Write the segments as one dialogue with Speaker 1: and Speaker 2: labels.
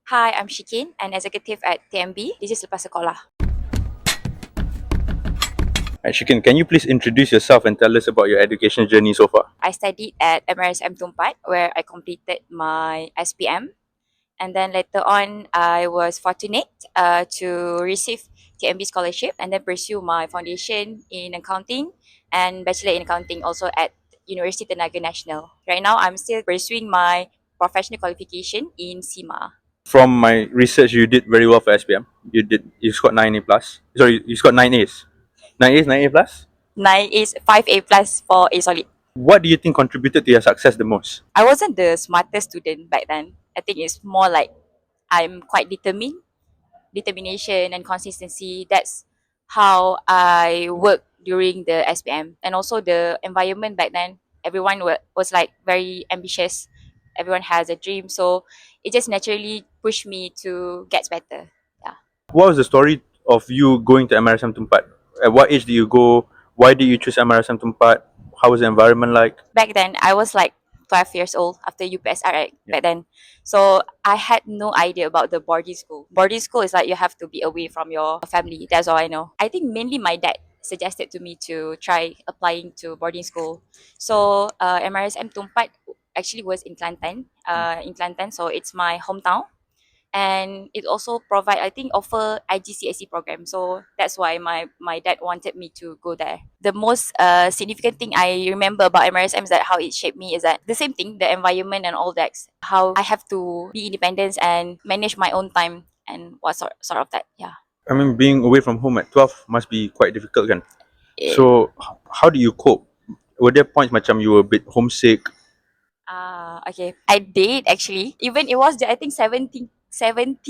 Speaker 1: Hi, I'm Asyikin, an executive at TNB. This is Lepas Sekolah.
Speaker 2: Asyikin, can you please introduce yourself and tell us about your education journey so far?
Speaker 1: I studied at MRSM Tumpat, where I completed my SPM. And then later on, I was fortunate to receive TNB scholarship and then pursue my foundation in accounting and bachelor in accounting also at Universiti Tenaga Nasional. Right now, I'm still pursuing my professional qualification in SEMA.
Speaker 2: From my research, you did very well for SPM. You scored 9A plus. Sorry, you scored 9As. 9As, 9A plus?
Speaker 1: 9 is 5A plus for A solid.
Speaker 2: What do you think contributed to your success the most?
Speaker 1: I wasn't the smartest student back then. I think it's more like I'm quite determined, determination and consistency. That's how I worked during the SPM. And also the environment back then, everyone was like very ambitious. Everyone has a dream. So it just naturally pushed me to get better. Yeah.
Speaker 2: What was the story of you going to MRSM Tumpat? At what age did you go? Why did you choose MRSM Tumpat? How was the environment like?
Speaker 1: Back then, I was like 12 years old after UPSR, right?
Speaker 2: Yeah.
Speaker 1: Back then. So I had no idea about the boarding school. Boarding school is like you have to be away from your family. That's all I know. I think mainly my dad suggested to me to try applying to boarding school. So MRSM Tumpat actually was in Kelantan. So it's my hometown. And it also provide, I think, offer IGCSE program. So that's why my dad wanted me to go there. The most significant thing I remember about MRSM is that how it shaped me is that the same thing, the environment and all that, how I have to be independent and manage my own time and what sort of that. Yeah.
Speaker 2: I mean, being away from home at 12 must be quite difficult, kan?
Speaker 1: Eh,
Speaker 2: So, how do you cope? Were there points macam you were a bit homesick?
Speaker 1: okay. I did actually. Even it was I think 70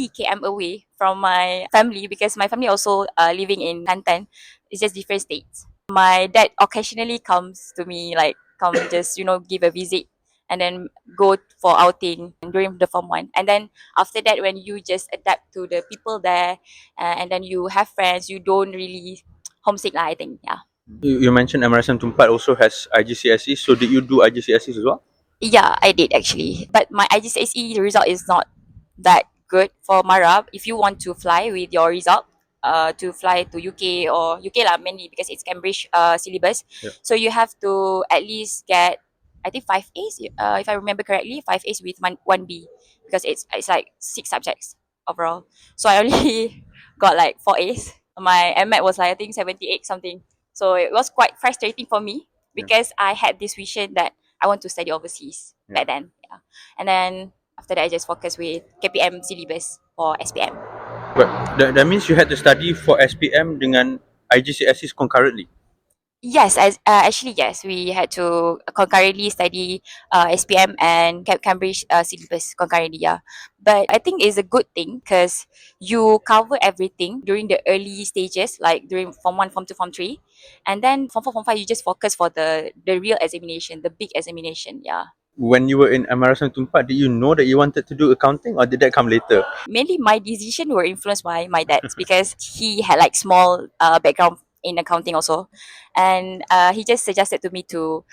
Speaker 1: km away from my family because my family also living in Kelantan. It's just different states. My dad occasionally comes to me like come just give a visit and then go for outing during the form one. And then after that, when you just adapt to the people there and then you have friends, you don't really homesick lah. I think yeah.
Speaker 2: You mentioned MRSM Tumpat also has IGCSE, so did you do IGCSE as well?
Speaker 1: Yeah, I did actually. But my IGCSE result is not that good for Marab. If you want to fly with your result, to fly to UK or UK lah mainly because it's Cambridge syllabus.
Speaker 2: Yeah.
Speaker 1: So you have to at least get I think 5 A's if I remember correctly, 5 A's with one B because it's like 6 subjects overall. So I only got like 4 A's. My MMAT was like I think 78 something. So it was quite frustrating for me because I had this vision that I want to study overseas back then. Yeah. And then after that, I just focus with KPM syllabus for SPM.
Speaker 2: But that means you had to study for SPM dengan IGCSEs concurrently.
Speaker 1: Yes, actually, yes. We had to concurrently study SPM and Cambridge syllabus concurrently, yeah. But I think it's a good thing because you cover everything during the early stages, like during Form 1, Form 2, Form 3. And then Form 4, Form 5, you just focus for the real examination, the big examination, yeah.
Speaker 2: When you were in MRSM Tumpat, did you know that you wanted to do accounting or did that come later?
Speaker 1: Mainly my decision were influenced by my dad because he had like small background in accounting also, and he just suggested to me to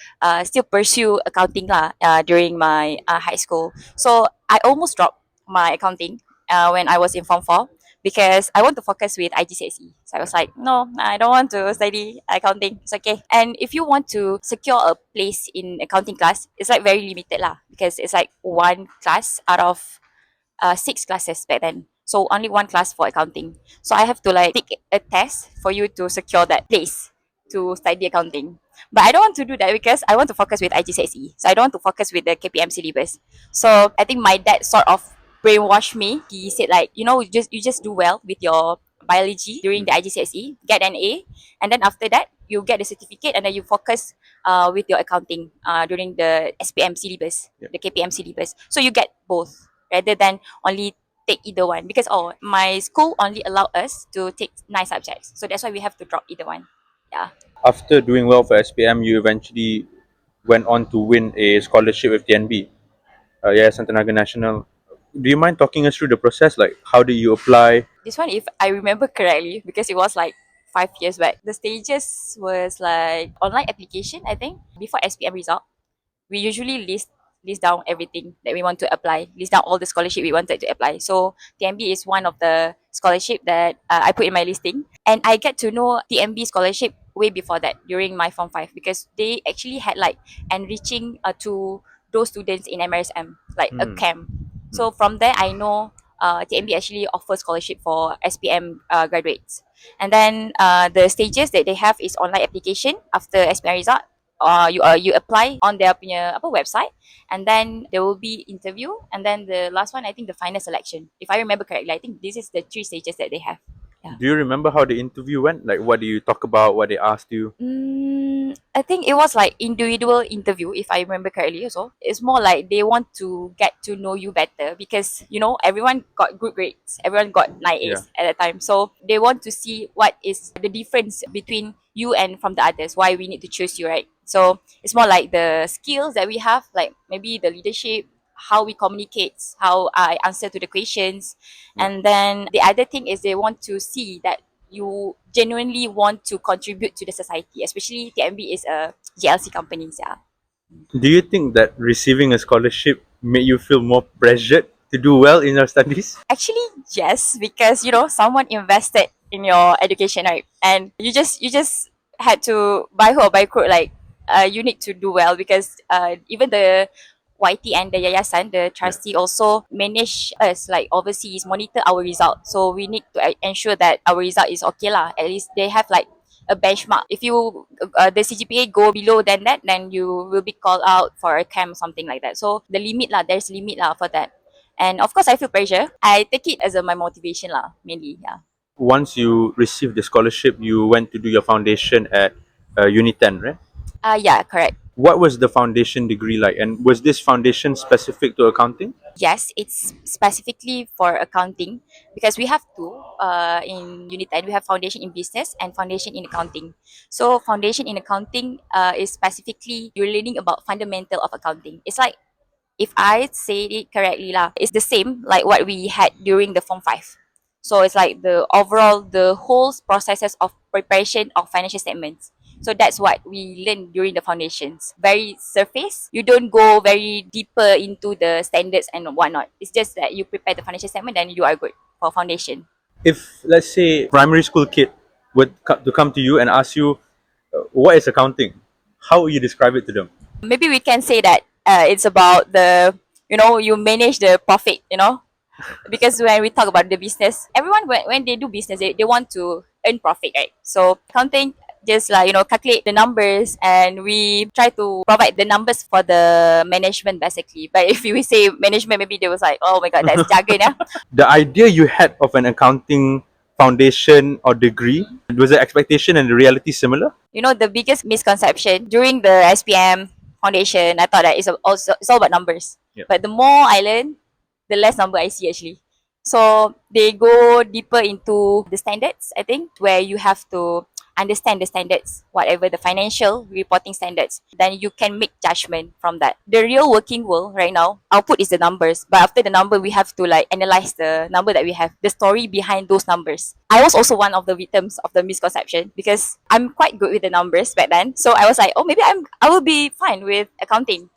Speaker 1: still pursue accounting lah during my high school. So I almost dropped my accounting when I was in Form 4 because I want to focus with IGCSE. So I was like, no, I don't want to study accounting. It's okay. And if you want to secure a place in accounting class, it's like very limited lah because it's like one class out of 6 classes back then. So only one class for accounting. So I have to like take a test for you to secure that place to study accounting. But I don't want to do that because I want to focus with IGCSE. So I don't want to focus with the KPM syllabus. So I think my dad sort of brainwashed me. He said like, you just do well with your biology during the IGCSE, get an A, and then after that you get the certificate and then you focus with your accounting during the SPM syllabus, the KPM syllabus. So you get both rather than only take either one because my school only allow us to take 9 subjects, so that's why we have to drop either one. Yeah.
Speaker 2: After doing well for SPM, you eventually went on to win a scholarship with TNB, Yayasan Tenaga Nasional. Do you mind talking us through the process? Like, how do you apply?
Speaker 1: This one, if I remember correctly, because it was like 5 years back, the stages was like online application. I think before SPM result, we usually list list down everything that we want to apply, list down all the scholarship we wanted to apply. So TNB is one of the scholarship that I put in my listing, and I get to know TNB scholarship way before that during my form 5, because they actually had like enriching to those students in MRSM, like a
Speaker 2: Hmm.
Speaker 1: camp. So from there I know TNB actually offers scholarship for SPM graduates. And then the stages that they have is online application after SPM result. You apply on their punya apa website, and then there will be interview, and then the last one I think the final selection. If I remember correctly, I think this is the 3 stages that they have. Yeah.
Speaker 2: Do you remember how the interview went? Like, what do you talk about? What they asked you?
Speaker 1: I think it was like individual interview, if I remember correctly. Also, it's more like they want to get to know you better, because everyone got good grades, everyone got nine
Speaker 2: Yeah.
Speaker 1: A's at that time. So they want to see what is the difference between you and from the others. Why we need to choose you, right? So it's more like the skills that we have, like maybe the leadership, how we communicate, how I answer to the questions,
Speaker 2: Yeah.
Speaker 1: and then the other thing is they want to see that you genuinely want to contribute to the society, especially TNB is a GLC company. Yeah.
Speaker 2: Do you think that receiving a scholarship made you feel more pressured to do well in your studies?
Speaker 1: Actually, yes, because someone invested in your education, right? And you just had to buy hook or by crook, like you need to do well, because even the YT and the yayasan, the
Speaker 2: Yeah.
Speaker 1: trustee also manage us like overseas, monitor our result. So we need to ensure that our result is okay lah. At least they have like a benchmark. If you the CGPA go below than that, then you will be called out for a camp, something like that. So the limit lah, there's limit lah for that. And of course, I feel pressure. I take it as my motivation lah, mainly. Yeah.
Speaker 2: Once you received the scholarship, you went to do your foundation at Uni 10, right?
Speaker 1: Yeah, correct.
Speaker 2: What was the foundation degree like? And was this foundation specific to accounting?
Speaker 1: Yes, it's specifically for accounting, because we have two in Unit 10. We have foundation in business and foundation in accounting. So foundation in accounting is specifically you're learning about fundamental of accounting. It's like, if I say it correctly lah, it's the same like what we had during the form 5. So it's like the whole processes of preparation of financial statements. So that's what we learn during the foundations. Very surface. You don't go very deeper into the standards and whatnot. It's just that you prepare the financial statement, then you are good for foundation.
Speaker 2: If, let's say, primary school kid would to come to you and ask you, what is accounting? How would you describe it to them?
Speaker 1: Maybe we can say that it's about you manage the profit. Because when we talk about the business, everyone when they do business, they want to earn profit, right? So accounting just like calculate the numbers, and we try to provide the numbers for the management basically. But if we say management, maybe they was like, oh my god, that's jargon. Yeah.
Speaker 2: The idea you had of an accounting foundation or degree, was the expectation and the reality similar?
Speaker 1: The biggest misconception during the SPM foundation, I thought that it's all about numbers.
Speaker 2: Yep.
Speaker 1: But the more I learn, the less number I see actually. So they go deeper into the standards, I think, where you have to understand the standards, whatever the financial reporting standards, then you can make judgment from that. The real working world right now, output is the numbers, but after the number, we have to like analyze the number that we have, the story behind those numbers. I was also one of the victims of the misconception, because I'm quite good with the numbers back then. So I was like, oh, maybe I will be fine with accounting.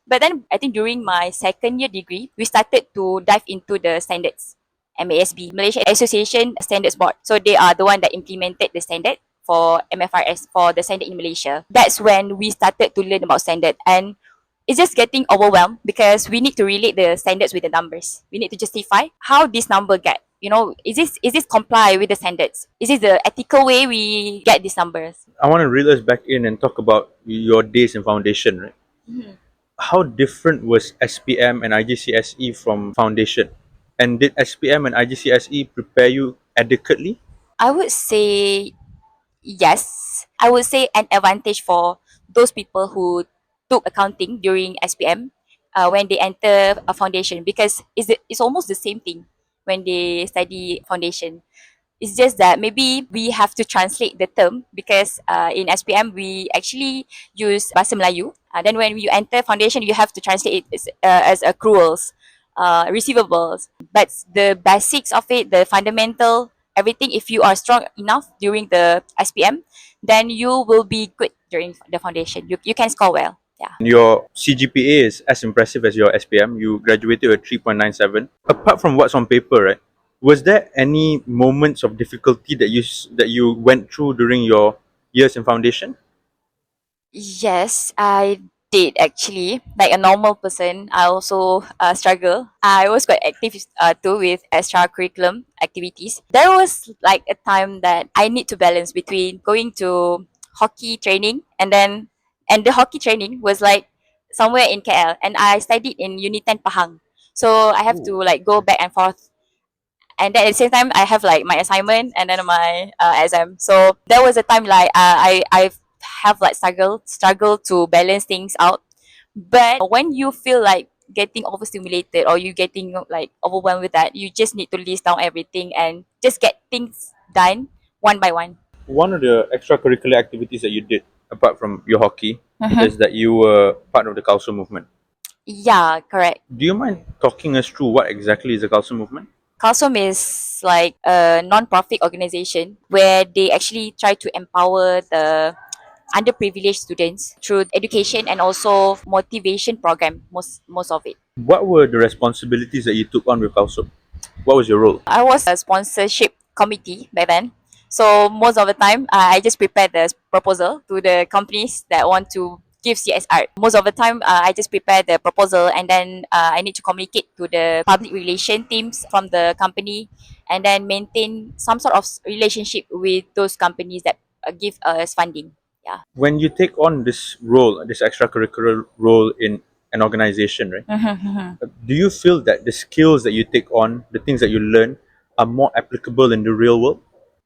Speaker 1: But then I think during my second year degree, we started to dive into the standards. MASB, Malaysian Association Standards Board. So they are the one that implemented the standard for MFRS, for the standard in Malaysia. That's when we started to learn about standard, and it's just getting overwhelmed, because we need to relate the standards with the numbers. We need to justify how this number get. Is this comply with the standards? Is this the ethical way we get these numbers?
Speaker 2: I want to reel us back in and talk about your days in foundation, right? How different was SPM and IGCSE from foundation? And did SPM and IGCSE prepare you adequately?
Speaker 1: I would say yes. I would say an advantage for those people who took accounting during SPM when they enter a foundation, because it's almost the same thing when they study foundation. It's just that maybe we have to translate the term, because in SPM we actually use Bahasa Melayu. Then when you enter foundation, you have to translate it as accruals, receivables. But the basics of it, the fundamental, everything, if you are strong enough during the SPM, then you will be good during the foundation. You can score well. Yeah.
Speaker 2: Your CGPA is as impressive as your SPM. You graduated with 3.97. Apart from what's on paper, right? Was there any moments of difficulty that you went through during your years in foundation?
Speaker 1: Yes, I did actually. Like a normal person, I also struggle. I was quite active too with extracurriculum activities. There was like a time that I need to balance between going to hockey training and the hockey training was like somewhere in KL and I studied in Uni 10 Pahang. So I have to
Speaker 2: Ooh.
Speaker 1: like go back and forth, and then at the same time I have like my assignment and then my exam. So there was a time like I have like struggle to balance things out. But when you feel like getting overstimulated or you getting like overwhelmed with that, you just need to list down everything and just get things done one by one.
Speaker 2: One of the extracurricular activities that you did, apart from your hockey,
Speaker 1: Mm-hmm.
Speaker 2: is that you were part of the Kalsom Movement.
Speaker 1: Yeah, correct.
Speaker 2: Do you mind talking us through what exactly is the Kalsom Movement?
Speaker 1: Kalsom is like a non-profit organization where they actually try to empower the underprivileged students through education and also motivation program, most of it.
Speaker 2: What were the responsibilities that you took on with Kalsom? What was your role?
Speaker 1: I was a sponsorship committee back then. So most of the time, I just prepare the proposal to the companies that want to give CSR. Most of the time, I just prepare the proposal and then I need to communicate to the public relation teams from the company and then maintain some sort of relationship with those companies that give us funding. Yeah.
Speaker 2: When you take on this role, this extracurricular role in an organization, right? Do you feel that the skills that you take on, the things that you learn, are more applicable in the real world?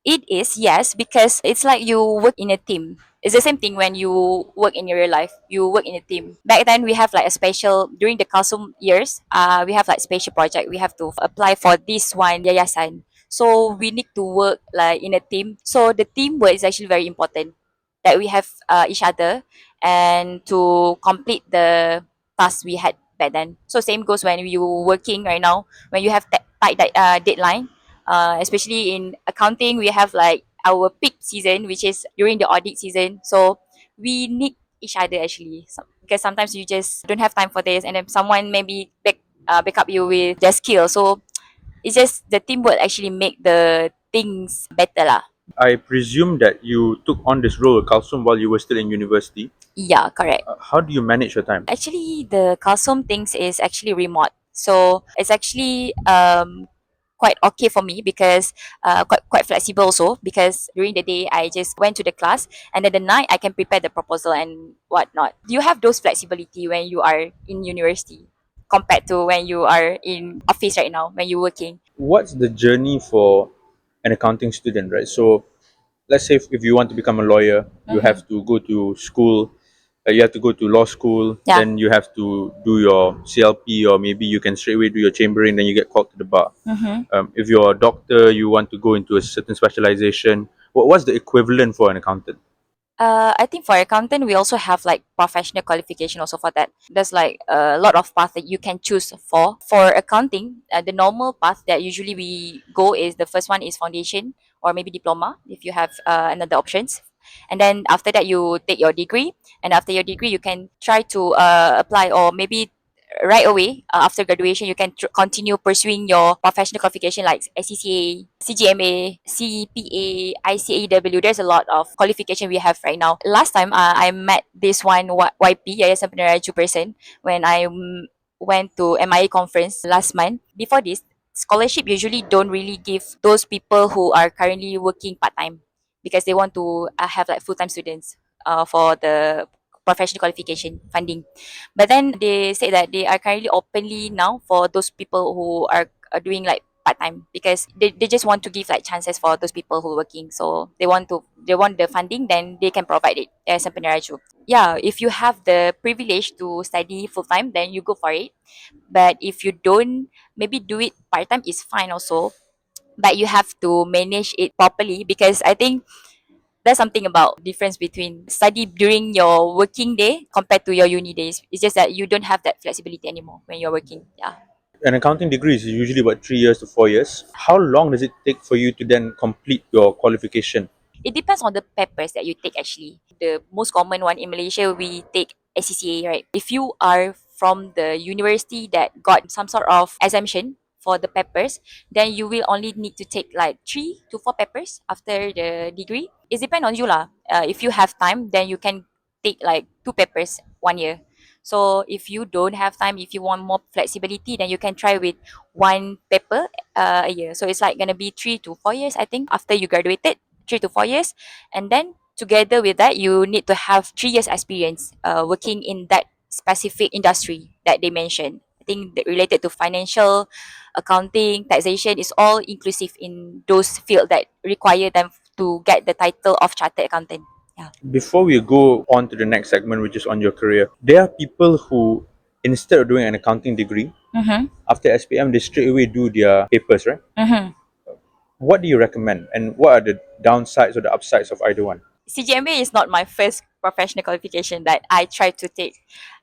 Speaker 1: It is, yes, because it's like you work in a team. It's the same thing when you work in your real life. You work in a team. Back then, we have like a special, during the Kalsum years, we have like special project. We have to apply for this one yayasan. So we need to work like in a team. So the teamwork is actually very important. That we have each other and to complete the task we had back then. So same goes when you working right now. When you have tight deadline, especially in accounting, we have like our peak season, which is during the audit season. So we need each other actually, because sometimes you just don't have time for this, and then someone maybe back up you with their skill. So it's just the teamwork actually make the things better lah.
Speaker 2: I presume that you took on this role at Kalsum while you were still in university.
Speaker 1: Yeah, correct.
Speaker 2: How do you manage your time?
Speaker 1: Actually, the Kalsom things is actually remote. So it's actually quite okay for me because quite flexible also, because during the day I just went to the class and then the night I can prepare the proposal and whatnot. Do you have those flexibility when you are in university compared to when you are in office right now when you're working?
Speaker 2: What's the journey for an accounting student, right? So let's say if you want to become a lawyer, you
Speaker 1: Mm-hmm.
Speaker 2: have to go to school, you have to go to law school,
Speaker 1: Yeah.
Speaker 2: then you have to do your CLP, or maybe you can straight away do your chambering, then you get called to the bar.
Speaker 1: Mm-hmm.
Speaker 2: If you're a doctor, you want to go into a certain specialization. What's the equivalent for an accountant?
Speaker 1: I think for accountant, we also have like professional qualification also for that. There's like a lot of path that you can choose for. For accounting, the normal path that usually we go is the first one is foundation or maybe diploma if you have another options. And then after that, you take your degree. And after your degree, you can try to apply, or maybe right away after graduation, you can continue pursuing your professional qualification like SCCA, CGMA, CPA, ICAEW. There's a lot of qualification we have right now. Last time, I met this one YP, Yayasan Peneraju person, when I went to MIA conference last month. Before this, scholarship usually don't really give those people who are currently working part time because they want to have like full time students for the professional qualification funding. But then they say that they are currently openly now for those people who are doing like part time, because they just want to give like chances for those people who are working. So they want the funding, then they can provide it as a peneraju. Yeah, if you have the privilege to study full time, then you go for it. But if you don't, maybe do it part time is fine also. But you have to manage it properly, because I think there's something about difference between study during your working day compared to your uni days. It's just that you don't have that flexibility anymore when you're working. Yeah.
Speaker 2: An accounting degree is usually about 3 years to 4 years. How long does it take for you to then complete your qualification?
Speaker 1: It depends on the papers that you take actually. The most common one in Malaysia, we take ACCA, right? If you are from the university that got some sort of exemption for the papers, then you will only need to take like 3 to 4 papers after the degree. It depends on you lah. If you have time, then you can take like 2 papers 1 year. So if you don't have time, if you want more flexibility, then you can try with 1 paper a year. So it's like gonna be 3 to 4 years, I think, after you graduated, 3 to 4 years, and then together with that, you need to have 3 years experience working in that specific industry that they mentioned. I think that related to financial, accounting, taxation is all inclusive in those fields that require them to get the title of chartered accountant. Yeah.
Speaker 2: Before we go on to the next segment, which is on your career, there are people who, instead of doing an accounting degree,
Speaker 1: Mm-hmm.
Speaker 2: after SPM, they straight away do their papers, right?
Speaker 1: Mm-hmm.
Speaker 2: What do you recommend, and what are the downsides or the upsides of either one?
Speaker 1: CGMA is not my first professional qualification that I tried to take.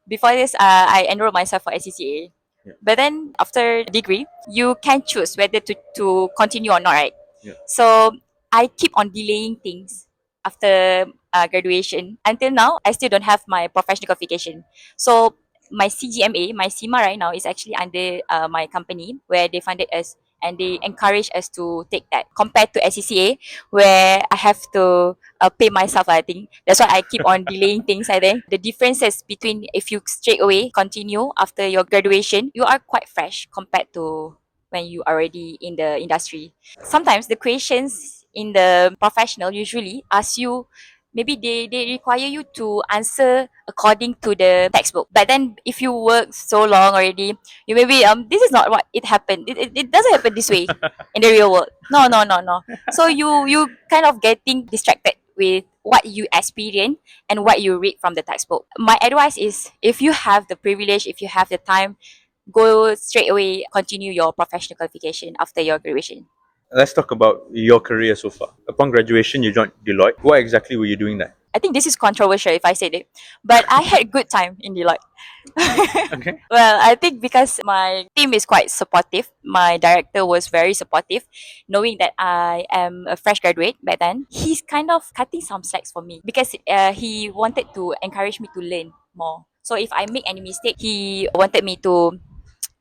Speaker 1: Before this, I enrolled myself for SCCA.
Speaker 2: Yeah.
Speaker 1: But then after degree, you can choose whether to continue or not, right?
Speaker 2: Yeah.
Speaker 1: So I keep on delaying things after graduation. Until now, I still don't have my professional qualification. So my CGMA, my CIMA right now is actually under my company where they funded us and they encourage us to take that compared to SCCA where I have to pay myself. I think that's why I keep on delaying things. I think the differences between if you straight away continue after your graduation, you are quite fresh compared to when you already in the industry. Sometimes the questions in the professional usually ask you, maybe they require you to answer according to the textbook. But then if you work so long already, you maybe this is not what it happened. It doesn't happen this way in the real world. No, no, no, no. So you kind of getting distracted with what you experience and what you read from the textbook. My advice is if you have the privilege, if you have the time, go straight away, continue your professional qualification after your graduation.
Speaker 2: Let's talk about your career so far. Upon graduation, you joined Deloitte. What exactly were you doing there?
Speaker 1: I think this is controversial if I said it, but I had good time in Deloitte.
Speaker 2: Okay.
Speaker 1: Well, I think because my team is quite supportive, my director was very supportive, knowing that I am a fresh graduate back then. He's kind of cutting some slacks for me because he wanted to encourage me to learn more. So if I make any mistake, he wanted me to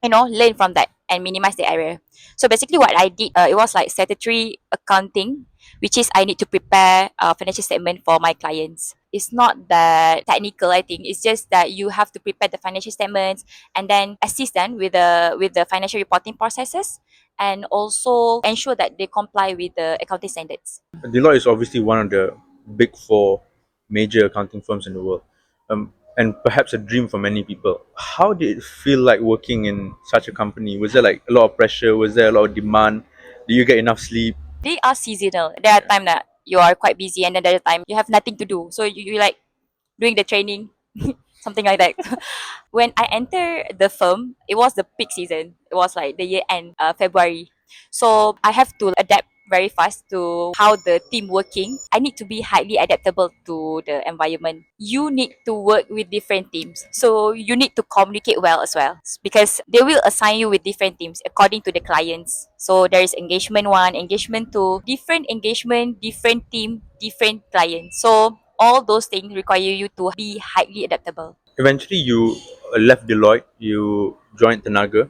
Speaker 1: learn from that and minimize the error. So basically what I did, it was like statutory accounting, which is I need to prepare a financial statement for my clients. It's not that technical, I think. It's just that you have to prepare the financial statements and then assist them with the financial reporting processes and also ensure that they comply with the accounting standards.
Speaker 2: Deloitte is obviously one of the big four major accounting firms in the world, and perhaps a dream for many people. How did it feel like working in such a company? Was there like a lot of pressure? Was there a lot of demand? Did you get enough sleep?
Speaker 1: They are seasonal. There are times that you are quite busy and then there are times you have nothing to do. So you like doing the training, something like that. When I entered the firm, it was the peak season. It was like the year end, February. So I have to adapt very fast to how the team working. I need to be highly adaptable to the environment. You need to work with different teams. So you need to communicate well as well because they will assign you with different teams according to the clients. So there is engagement one, engagement two, different engagement, different team, different clients. So all those things require you to be highly adaptable.
Speaker 2: Eventually, you left Deloitte. You joined Tenaga.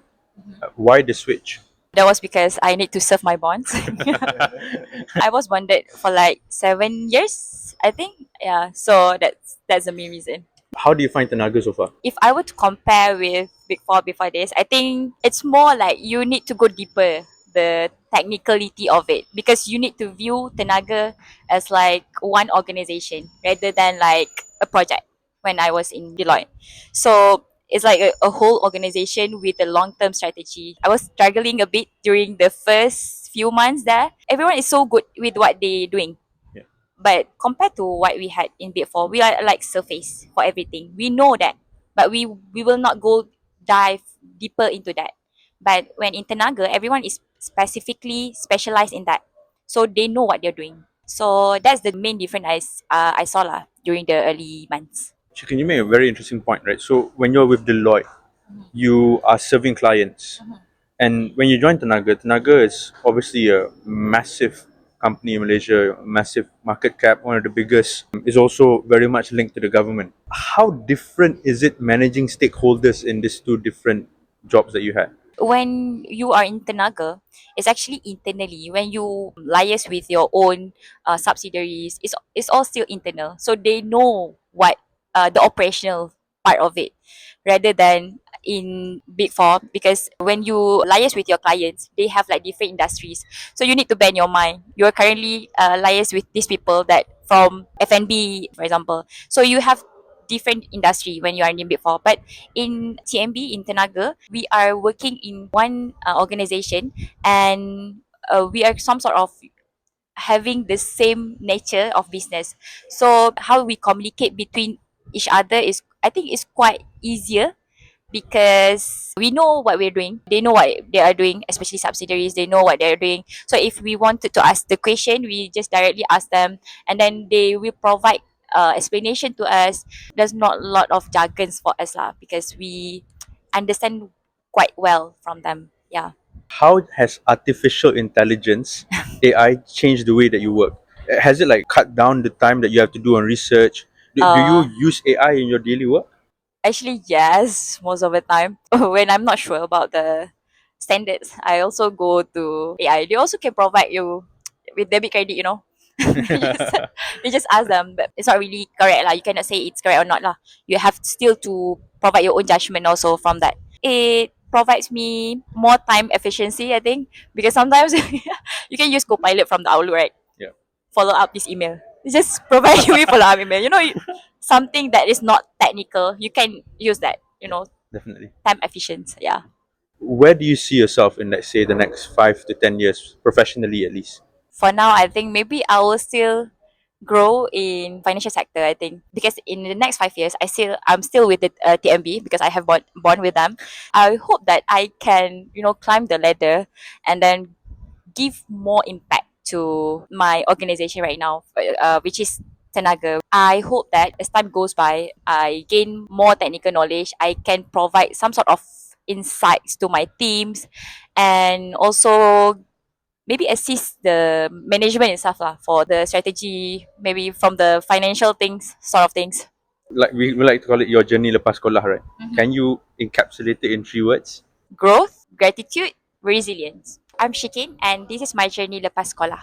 Speaker 2: Why the switch?
Speaker 1: That was because I need to serve my bonds. I was bonded for like 7 years, I think. Yeah, so that's the main reason.
Speaker 2: How do you find Tenaga so far?
Speaker 1: If I were to compare with Big Four before this, I think it's more like you need to go deeper the technicality of it because you need to view Tenaga as like one organization rather than like a project when I was in Deloitte. So it's like a whole organization with a long-term strategy. I was struggling a bit during the first few months there. Everyone is so good with what they're doing.
Speaker 2: Yeah.
Speaker 1: But compared to what we had in Big Four, we are like surface for everything. We know that, but we will not go dive deeper into that. But when in Tenaga, everyone is specifically specialized in that, so they know what they're doing. So that's the main difference I saw lah during the early months.
Speaker 2: Chicken, you made a very interesting point, right? So when you're with Deloitte, you are serving clients, and when you join Tenaga, Tenaga is obviously a massive company in Malaysia, massive market cap, one of the biggest, is also very much linked to the government. How different is it managing stakeholders in these two different jobs that you had?
Speaker 1: When you are in Tenaga, it's actually internally. When you liaise with your own subsidiaries, it's all still internal. So they know what the operational part of it, rather than in Big Four. Because when you liaise with your clients, they have like different industries. So you need to bend your mind. You're currently liaise with these people that from F&B, for example. So you have different industry when you are in Big Four. But in TNB, in Tenaga, we are working in one organization, and we are some sort of having the same nature of business. So how we communicate between each other is, I think, is quite easier, because we know what we're doing. They know what they are doing, especially subsidiaries. They know what they're doing. So if we wanted to ask the question, we just directly ask them, and then they will provide explanation to us. There's not a lot of jargons for us lah, because we understand quite well from them. Yeah.
Speaker 2: How has artificial intelligence, AI, changed the way that you work? Has it like cut down the time that you have to do on research? Do you
Speaker 1: Uh,
Speaker 2: use AI in your daily work?
Speaker 1: Actually, yes, most of the time. When I'm not sure about the standards, I also go to AI. They also can provide you with debit credit, you know. they just they just ask them, but it's not really correct lah. You cannot say it's correct or not lah. You have still to provide your own judgment also from that. It provides me more time efficiency, I think, because sometimes you can use Copilot from the Outlook, right?
Speaker 2: Yeah,
Speaker 1: Follow up this email. It just provide you with follow up email. You know, something that is not technical, you can use that. You
Speaker 2: yeah,
Speaker 1: know,
Speaker 2: definitely.
Speaker 1: time efficient. Yeah.
Speaker 2: Where do you see yourself in, let's say, the next 5 to 10 years, professionally at least?
Speaker 1: For now, I think maybe I will still grow in financial sector. I think because in the next 5 years, I'm still with the TMB, because I have born with them. I hope that I can, you know, climb the ladder and then give more impact to my organization right now, which is Tenaga. I hope that as time goes by, I gain more technical knowledge. I can provide some sort of insights to my teams, and also maybe assist the management and stuff lah, for the strategy, maybe from the financial things, sort of things.
Speaker 2: Like we like to call it your journey lepas sekolah, right?
Speaker 1: Mhm.
Speaker 2: Can you encapsulate it in 3 words?
Speaker 1: Growth, gratitude, resilience. I'm Shikin, and this is my journey lepas sekolah.